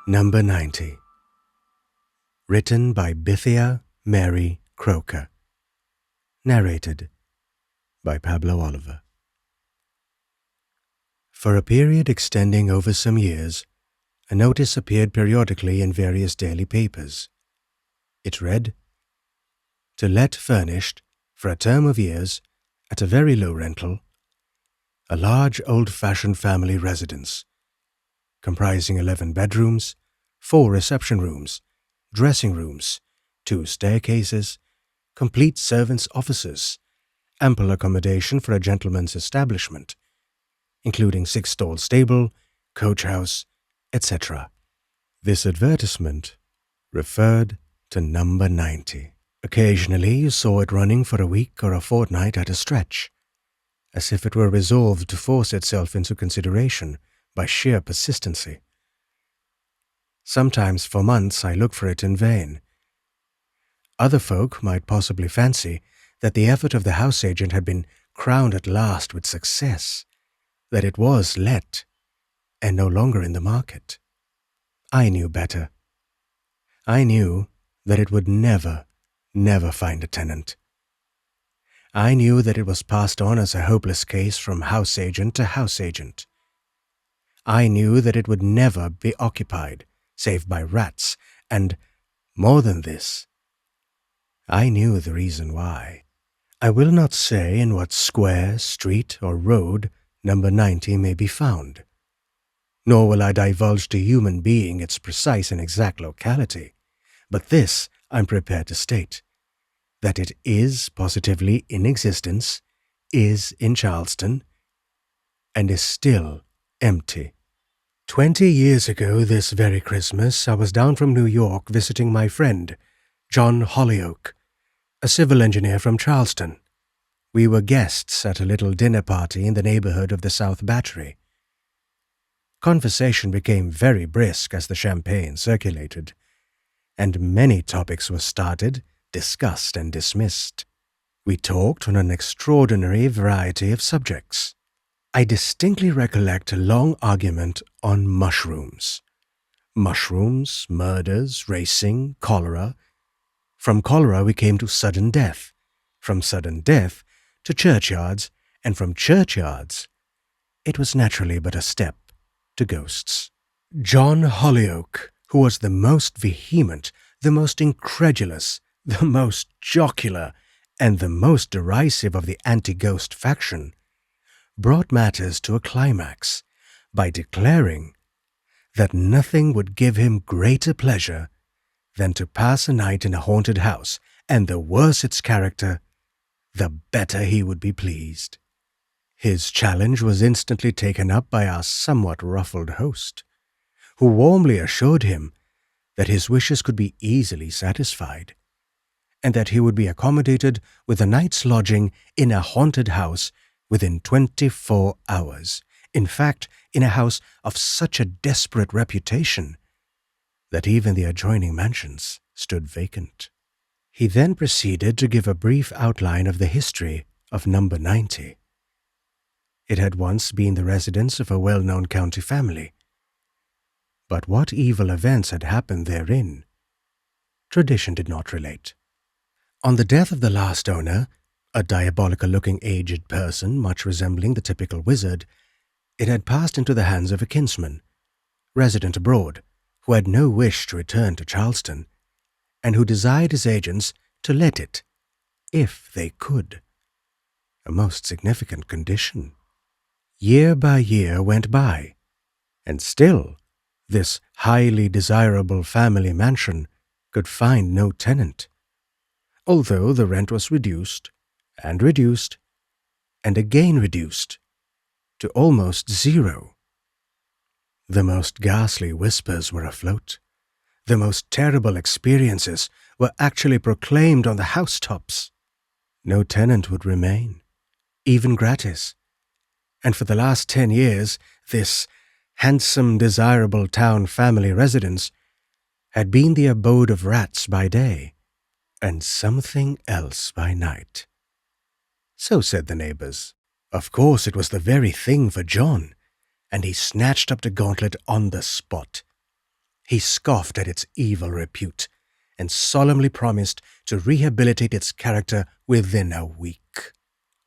Number 90. Written by Bithia Mary Croker. Narrated by Pablo Oliver. For a period extending over some years, a notice appeared periodically in various daily papers. It read, "To let furnished, for a term of years, at a very low rental, a large old-fashioned family residence, comprising 11 bedrooms, 4 reception rooms, dressing rooms, 2 staircases, complete servants' offices, ample accommodation for a gentleman's establishment, including 6-stall stable, coach house, etc." This advertisement referred to number 90. Occasionally you saw it running for a week or a fortnight at a stretch, as if it were resolved to force itself into consideration by sheer persistency. Sometimes for months I looked for it in vain. Other folk might possibly fancy that the effort of the house agent had been crowned at last with success, that it was let, and no longer in the market. I knew better. I knew that it would never find a tenant. I knew that it was passed on as a hopeless case from house agent to house agent. I knew that it would never be occupied, save by rats, and, more than this, I knew the reason why. I will not say in what square, street, or road number 90 may be found, nor will I divulge to human being its precise and exact locality, but this I'm prepared to state, that it is positively in existence, is in Charleston, and is still empty. 20 years ago this very Christmas, I was down from New York visiting my friend, John Hollyoake, a civil engineer from Charleston. We were guests at a little dinner party in the neighborhood of the South Battery. Conversation became very brisk as the champagne circulated, and many topics were started, discussed, and dismissed. We talked on an extraordinary variety of subjects. I distinctly recollect a long argument on mushrooms. Mushrooms, murders, racing, cholera. From cholera we came to sudden death, from sudden death to churchyards, and from churchyards it was naturally but a step to ghosts. John Hollyoake, who was the most vehement, the most incredulous, the most jocular, and the most derisive of the anti-ghost faction, brought matters to a climax by declaring that nothing would give him greater pleasure than to pass a night in a haunted house, and the worse its character, the better he would be pleased. His challenge was instantly taken up by our somewhat ruffled host, who warmly assured him that his wishes could be easily satisfied, and that he would be accommodated with a night's lodging in a haunted house within 24 hours, in fact, in a house of such a desperate reputation that even the adjoining mansions stood vacant. He then proceeded to give a brief outline of the history of number 90. It had once been the residence of a well-known county family. But what evil events had happened therein, tradition did not relate. On the death of the last owner, a diabolical-looking aged person much resembling the typical wizard, it had passed into the hands of a kinsman, resident abroad, who had no wish to return to Charleston, and who desired his agents to let it, if they could. A most significant condition. Year by year went by, and still this highly desirable family mansion could find no tenant, although the rent was reduced, and reduced, and again reduced, to almost zero. The most ghastly whispers were afloat. The most terrible experiences were actually proclaimed on the housetops. No tenant would remain, even gratis, and for the last 10 years this handsome, desirable town family residence had been the abode of rats by day, and something else by night. So said the neighbors. Of course it was the very thing for John, and he snatched up the gauntlet on the spot. He scoffed at its evil repute and solemnly promised to rehabilitate its character within a week.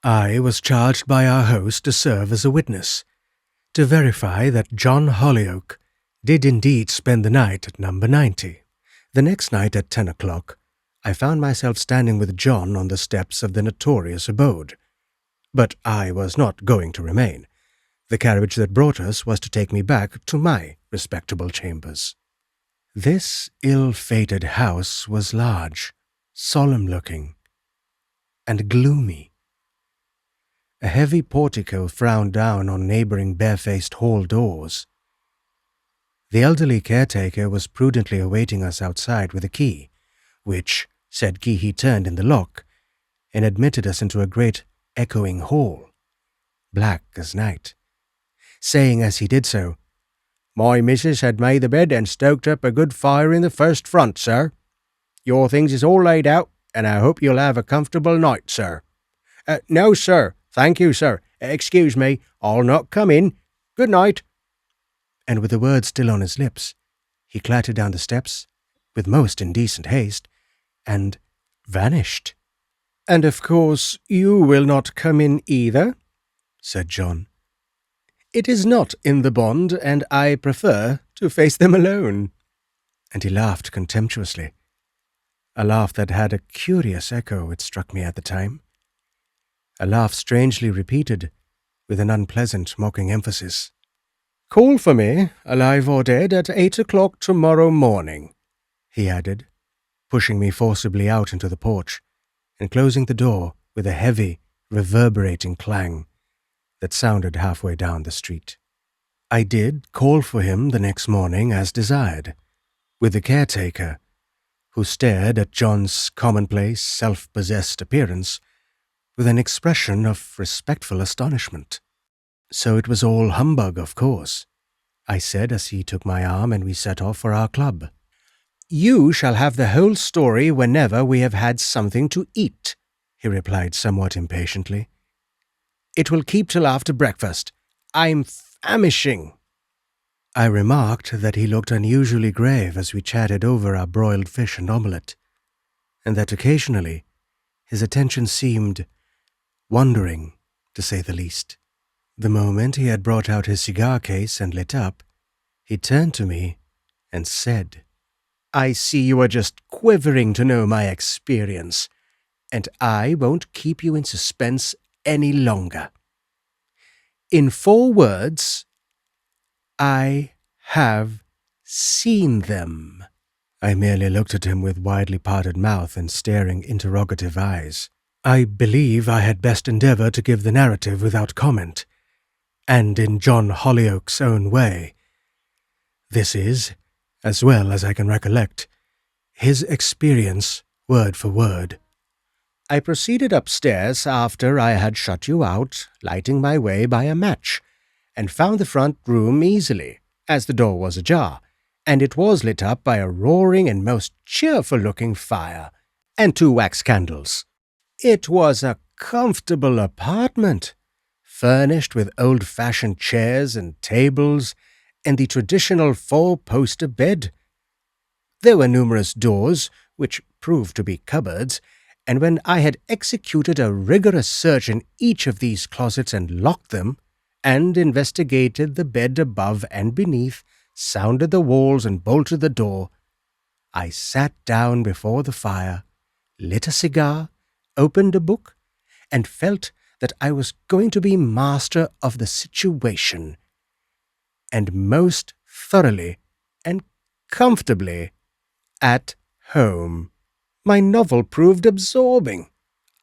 I was charged by our host to serve as a witness, to verify that John Hollyoake did indeed spend the night at number 90. The next night at 10 o'clock, I found myself standing with John on the steps of the notorious abode. But I was not going to remain. The carriage that brought us was to take me back to my respectable chambers. This ill-fated house was large, solemn-looking, and gloomy. A heavy portico frowned down on neighboring barefaced hall doors. The elderly caretaker was prudently awaiting us outside with a key, which, said key, he turned in the lock, and admitted us into a great echoing hall, black as night, saying as he did so, "My missus had made the bed and stoked up a good fire in the first front, sir. Your things is all laid out, and I hope you'll have a comfortable night, sir." "No, sir. Thank you, sir. Excuse me. I'll not come in. Good night." And with the words still on his lips, he clattered down the steps with most indecent haste and vanished. "And of course you will not come in either," said John. "It is not in the bond, and I prefer to face them alone." And he laughed contemptuously, a laugh that had a curious echo, it struck me at the time, a laugh strangely repeated with an unpleasant mocking emphasis. "Call for me, alive or dead, at 8 o'clock tomorrow morning," he added, pushing me forcibly out into the porch and closing the door with a heavy, reverberating clang that sounded halfway down the street. I did call for him the next morning as desired, with the caretaker, who stared at John's commonplace, self-possessed appearance with an expression of respectful astonishment. "So it was all humbug, of course," I said as he took my arm and we set off for our club. "You shall have the whole story whenever we have had something to eat," he replied somewhat impatiently. "It will keep till after breakfast. I'm famishing." I remarked that he looked unusually grave as we chatted over our broiled fish and omelette, and that occasionally his attention seemed wandering, to say the least. The moment he had brought out his cigar case and lit up, he turned to me and said, "I see you are just quivering to know my experience, and I won't keep you in suspense any longer. In 4 words, I have seen them." I merely looked at him with widely parted mouth and staring interrogative eyes. I believe I had best endeavour to give the narrative without comment, and in John Hollyoake's own way. This is, as well as I can recollect, his experience word for word. "I proceeded upstairs after I had shut you out, lighting my way by a match, and found the front room easily, as the door was ajar, and it was lit up by a roaring and most cheerful-looking fire, and 2 wax candles. It was a comfortable apartment, furnished with old-fashioned chairs and tables, and the traditional 4-poster bed. There were numerous doors, which proved to be cupboards, and when I had executed a rigorous search in each of these closets and locked them, and investigated the bed above and beneath, sounded the walls and bolted the door, I sat down before the fire, lit a cigar, opened a book, and felt that I was going to be master of the situation, and most thoroughly and comfortably at home. My novel proved absorbing.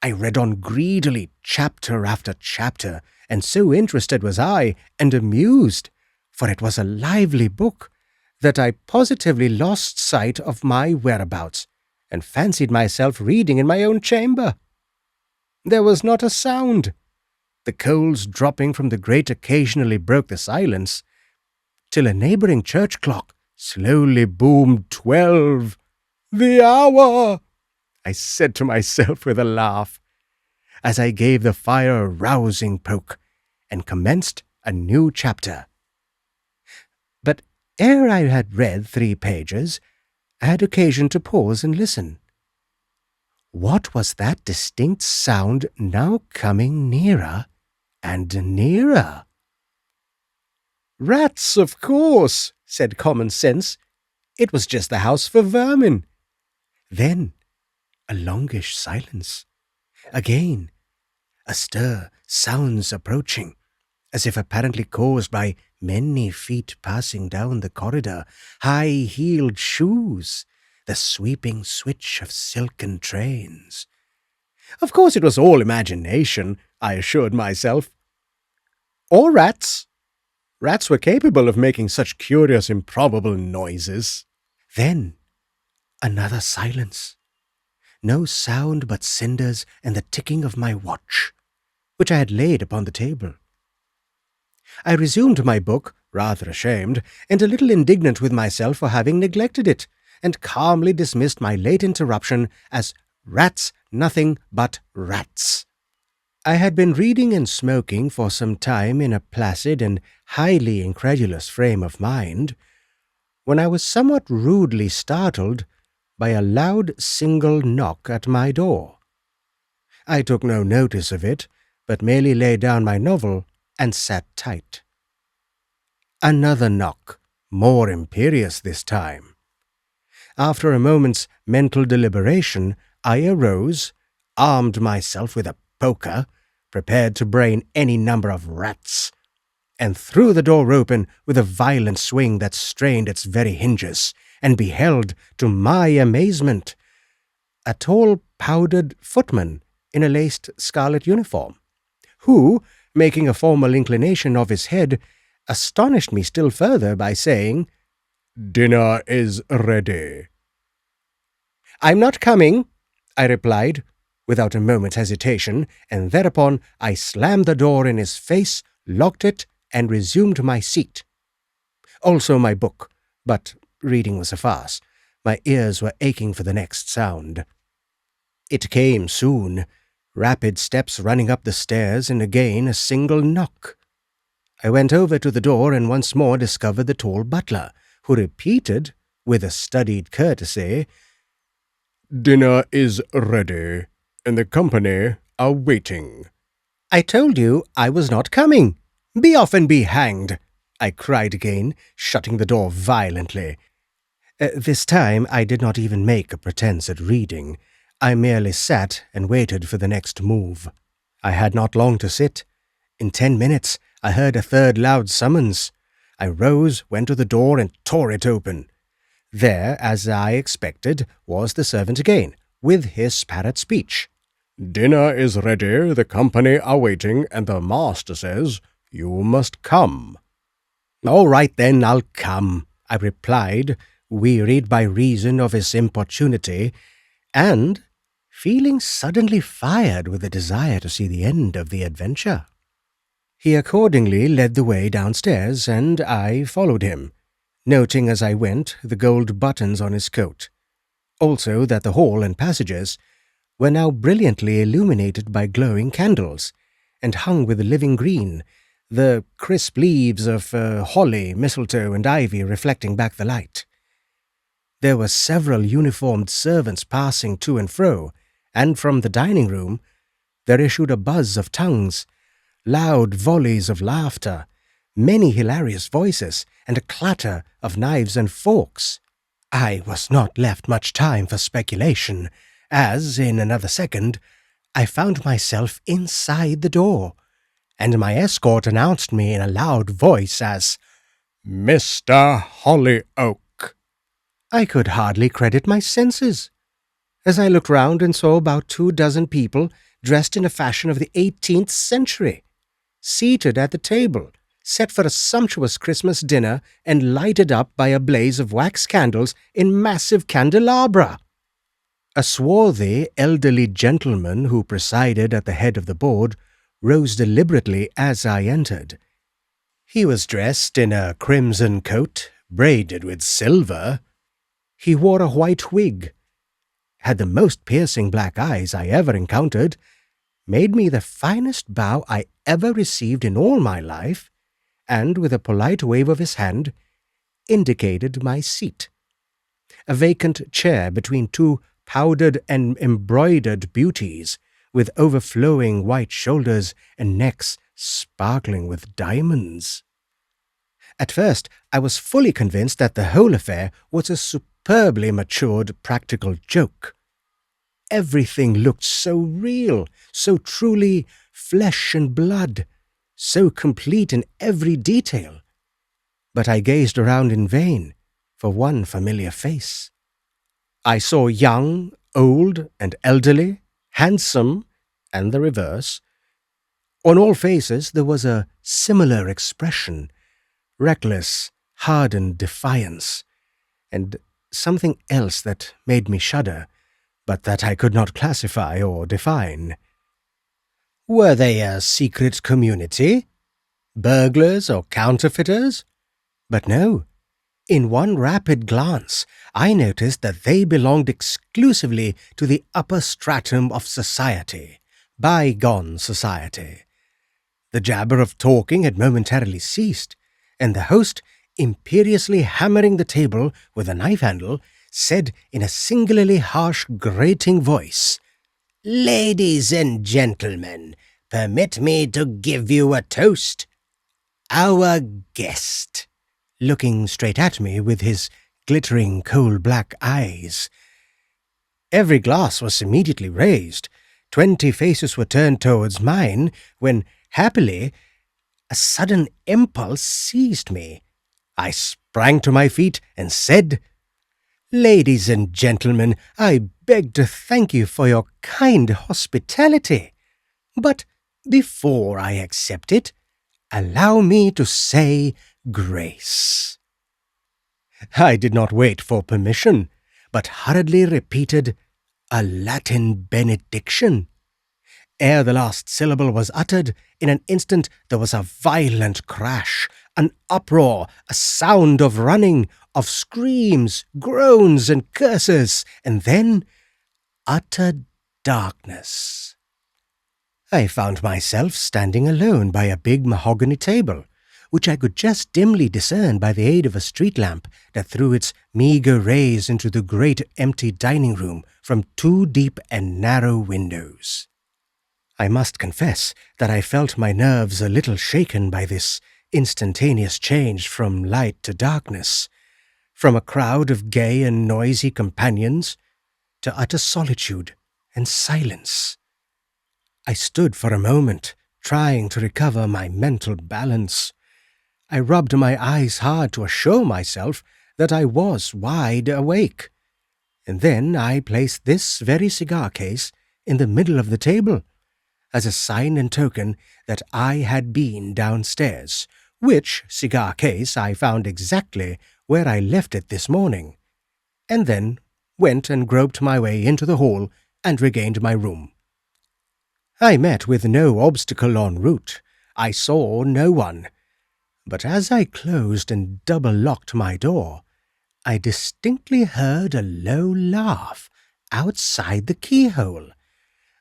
I read on greedily, chapter after chapter, and so interested was I, and amused, for it was a lively book, that I positively lost sight of my whereabouts, and fancied myself reading in my own chamber. There was not a sound. The coals dropping from the grate occasionally broke the silence, till a neighbouring church clock slowly boomed 12. "The hour!" I said to myself with a laugh, as I gave the fire a rousing poke, and commenced a new chapter. But ere I had read 3 pages, I had occasion to pause and listen. What was that distinct sound now coming nearer and nearer? "Rats, of course," said common sense. It was just the house for vermin. Then a longish silence. Again, a stir, sounds approaching, as if apparently caused by many feet passing down the corridor, high-heeled shoes, the sweeping switch of silken trains. Of course it was all imagination, I assured myself. Or rats. Rats were capable of making such curious, improbable noises. Then another silence. No sound but cinders and the ticking of my watch, which I had laid upon the table. I resumed my book, rather ashamed, and a little indignant with myself for having neglected it, and calmly dismissed my late interruption as rats, nothing but rats. I had been reading and smoking for some time in a placid and highly incredulous frame of mind, when I was somewhat rudely startled by a loud single knock at my door. I took no notice of it, but merely laid down my novel and sat tight. Another knock, more imperious this time. After a moment's mental deliberation, I arose, armed myself with a poker, prepared to brain any number of rats, and threw the door open with a violent swing that strained its very hinges, and beheld, to my amazement, a tall powdered footman in a laced scarlet uniform, who, making a formal inclination of his head, astonished me still further by saying, "Dinner is ready." "I'm not coming," I replied, without a moment's hesitation, and thereupon I slammed the door in his face, locked it, and resumed my seat. Also my book, but reading was a farce. My ears were aching for the next sound. It came soon, rapid steps running up the stairs, and again a single knock. I went over to the door and once more discovered the tall butler, who repeated, with a studied courtesy, "Dinner is ready, and the company are waiting." "I told you I was not coming. Be off and be hanged," I cried again, shutting the door violently. This time I did not even make a pretense at reading. I merely sat and waited for the next move. I had not long to sit. In 10 minutes I heard a third loud summons. I rose, went to the door, and tore it open. There, as I expected, was the servant again, with his parrot speech. "Dinner is ready, the company are waiting, and the master says you must come." "All right, then, I'll come," I replied, wearied by reason of his importunity, and feeling suddenly fired with a desire to see the end of the adventure. He accordingly led the way downstairs, and I followed him, noting as I went the gold buttons on his coat, also that the hall and passages were now brilliantly illuminated by glowing candles, and hung with living green, the crisp leaves of holly, mistletoe, and ivy reflecting back the light. There were several uniformed servants passing to and fro, and from the dining room there issued a buzz of tongues, loud volleys of laughter, many hilarious voices, and a clatter of knives and forks. I was not left much time for speculation, as, in another second, I found myself inside the door, and my escort announced me in a loud voice as Mr. Hollyoak. I could hardly credit my senses, as I looked round and saw about 24 people dressed in a fashion of the 18th century, seated at the table, set for a sumptuous Christmas dinner and lighted up by a blaze of wax candles in massive candelabra. A swarthy, elderly gentleman who presided at the head of the board rose deliberately as I entered. He was dressed in a crimson coat, braided with silver. He wore a white wig, had the most piercing black eyes I ever encountered, made me the finest bow I ever received in all my life, and with a polite wave of his hand, indicated my seat. A vacant chair between two powdered and embroidered beauties, with overflowing white shoulders and necks sparkling with diamonds. At first, I was fully convinced that the whole affair was a superbly matured practical joke. Everything looked so real, so truly flesh and blood, so complete in every detail. But I gazed around in vain for one familiar face. I saw young, old, and elderly, handsome, and the reverse. On all faces there was a similar expression, reckless, hardened defiance, and something else that made me shudder, but that I could not classify or define. Were they a secret community? Burglars or counterfeiters? But no. In one rapid glance, I noticed that they belonged exclusively to the upper stratum of society, bygone society. The jabber of talking had momentarily ceased, and the host, imperiously hammering the table with a knife handle, said in a singularly harsh, grating voice, "Ladies and gentlemen, permit me to give you a toast. Our guest," looking straight at me with his glittering coal-black eyes. Every glass was immediately raised. 20 faces were turned towards mine, when, happily, a sudden impulse seized me. I sprang to my feet and said, "Ladies and gentlemen, I beg to thank you for your kind hospitality. But before I accept it, allow me to say grace." I did not wait for permission, but hurriedly repeated a Latin benediction. Ere the last syllable was uttered, in an instant there was a violent crash, an uproar, a sound of running, of screams, groans, and curses, and then utter darkness. I found myself standing alone by a big mahogany table, which I could just dimly discern by the aid of a street lamp that threw its meagre rays into the great empty dining room from 2 deep and narrow windows. I must confess that I felt my nerves a little shaken by this instantaneous change from light to darkness, from a crowd of gay and noisy companions to utter solitude and silence. I stood for a moment, trying to recover my mental balance. I rubbed my eyes hard to assure myself that I was wide awake. And then I placed this very cigar case in the middle of the table, as a sign and token that I had been downstairs, which cigar case I found exactly where I left it this morning, and then went and groped my way into the hall and regained my room. I met with no obstacle en route. I saw no one. But as I closed and double-locked my door, I distinctly heard a low laugh outside the keyhole,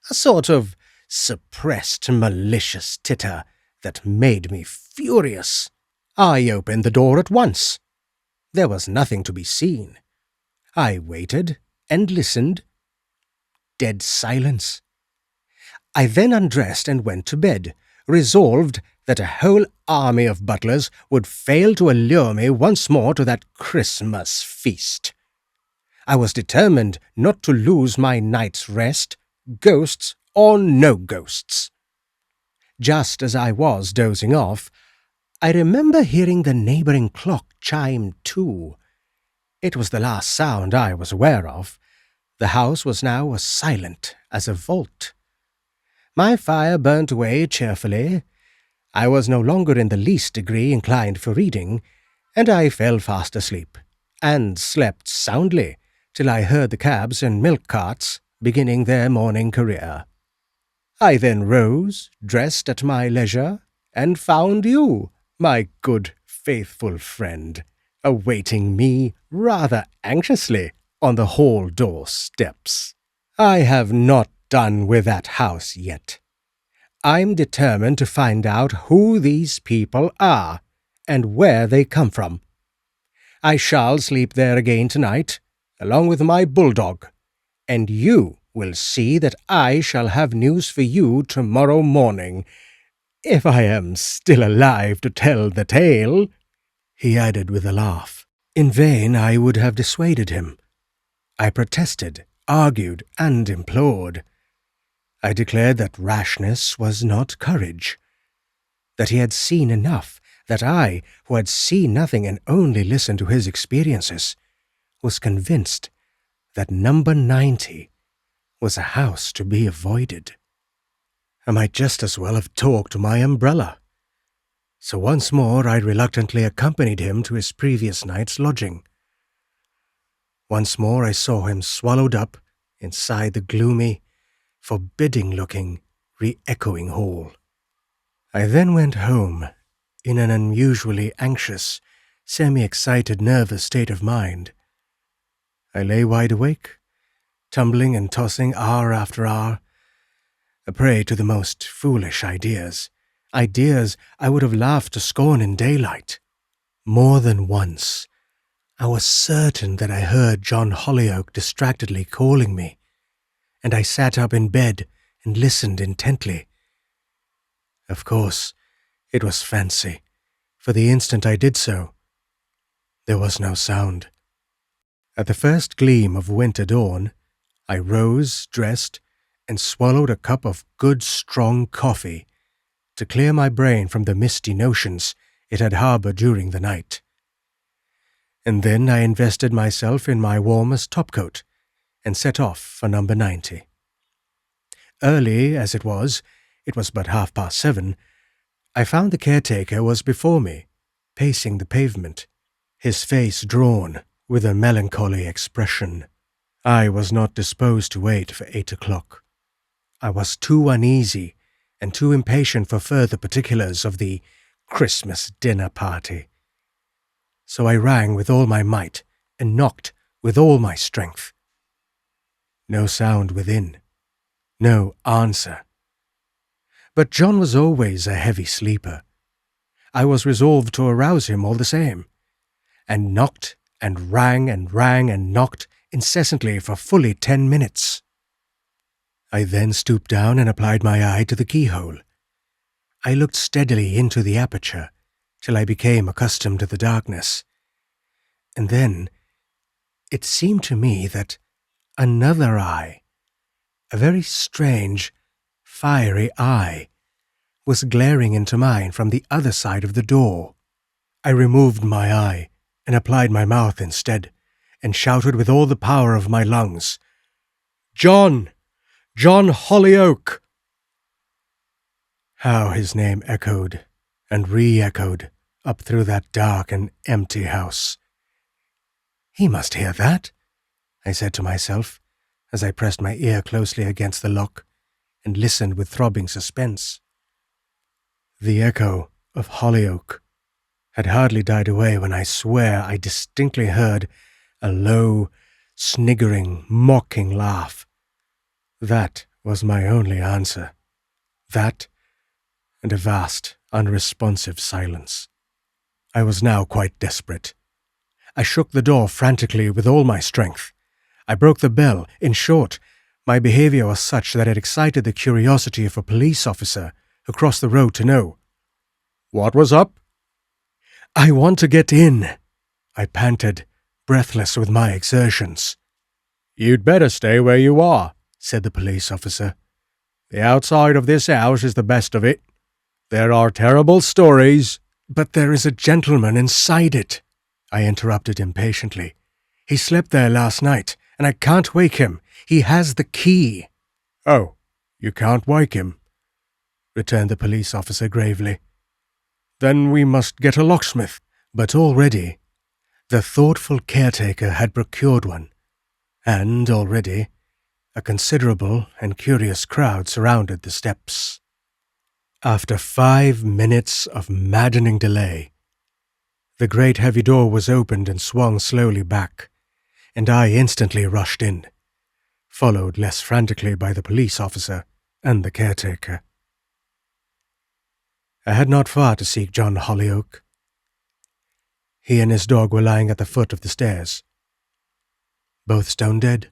a sort of suppressed, malicious titter that made me furious. I opened the door at once. There was nothing to be seen. I waited and listened. Dead silence. I then undressed and went to bed, resolved that a whole army of butlers would fail to allure me once more to that Christmas feast. I was determined not to lose my night's rest, ghosts or no ghosts. Just as I was dozing off, I remember hearing the neighbouring clock chime 2. It was the last sound I was aware of. The house was now as silent as a vault. My fire burnt away cheerfully. I was no longer in the least degree inclined for reading, and I fell fast asleep, and slept soundly till I heard the cabs and milk carts beginning their morning career. I then rose, dressed at my leisure, and found you, my good, faithful friend, awaiting me rather anxiously on the hall door steps. I have not done with that house yet. I'm determined to find out who these people are and where they come from. I shall sleep there again tonight, along with my bulldog, and you will see that I shall have news for you tomorrow morning, if I am still alive to tell the tale," he added with a laugh. In vain I would have dissuaded him. I protested, argued, and implored. I declared that rashness was not courage, that he had seen enough, that I, who had seen nothing and only listened to his experiences, was convinced that number 90 was a house to be avoided. I might just as well have talked to my umbrella. So once more I reluctantly accompanied him to his previous night's lodging. Once more I saw him swallowed up inside the gloomy, forbidding-looking, re-echoing hall. I then went home in an unusually anxious, semi-excited, nervous state of mind. I lay wide awake, tumbling and tossing hour after hour, a prey to the most foolish ideas I would have laughed to scorn in daylight. More than once, I was certain that I heard John Hollyoake distractedly calling me, and I sat up in bed and listened intently. Of course, it was fancy, for the instant I did so, there was no sound. At the first gleam of winter dawn, I rose, dressed, and swallowed a cup of good strong coffee to clear my brain from the misty notions it had harbored during the night. And then I invested myself in my warmest topcoat and set off for number 90. Early as it was but 7:30, I found the caretaker was before me, pacing the pavement, his face drawn with a melancholy expression. I was not disposed to wait for 8 o'clock. I was too uneasy and too impatient for further particulars of the Christmas dinner party. So I rang with all my might and knocked with all my strength. No sound within, no answer. But John was always a heavy sleeper. I was resolved to arouse him all the same, and knocked and rang and knocked incessantly for fully 10 minutes. I then stooped down and applied my eye to the keyhole. I looked steadily into the aperture till I became accustomed to the darkness, and then it seemed to me that another eye, a very strange, fiery eye, was glaring into mine from the other side of the door. I removed my eye and applied my mouth instead, and shouted with all the power of my lungs, "John! John Hollyoake!" How his name echoed and re-echoed up through that dark and empty house. "He must hear that," I said to myself, as I pressed my ear closely against the lock and listened with throbbing suspense. The echo of Hollyoake had hardly died away when I swear I distinctly heard a low, sniggering, mocking laugh. That was my only answer. That, and a vast, unresponsive silence. I was now quite desperate. I shook the door frantically with all my strength. I broke the bell. In short, my behavior was such that it excited the curiosity of a police officer who crossed the road to know. "What was up?" "I want to get in," I panted, breathless with my exertions. "You'd better stay where you are," said the police officer. "The outside of this house is the best of it. There are terrible stories." "But there is a gentleman inside it," I interrupted impatiently. "He slept there last night, and I can't wake him. He has the key." "Oh, you can't wake him?" returned the police officer gravely. "Then we must get a locksmith." But already the thoughtful caretaker had procured one, and already a considerable and curious crowd surrounded the steps. After 5 minutes of maddening delay, the great heavy door was opened and swung slowly back, and I instantly rushed in, followed less frantically by the police officer and the caretaker. I had not far to seek John Hollyoake. He and his dog were lying at the foot of the stairs. Both stone dead?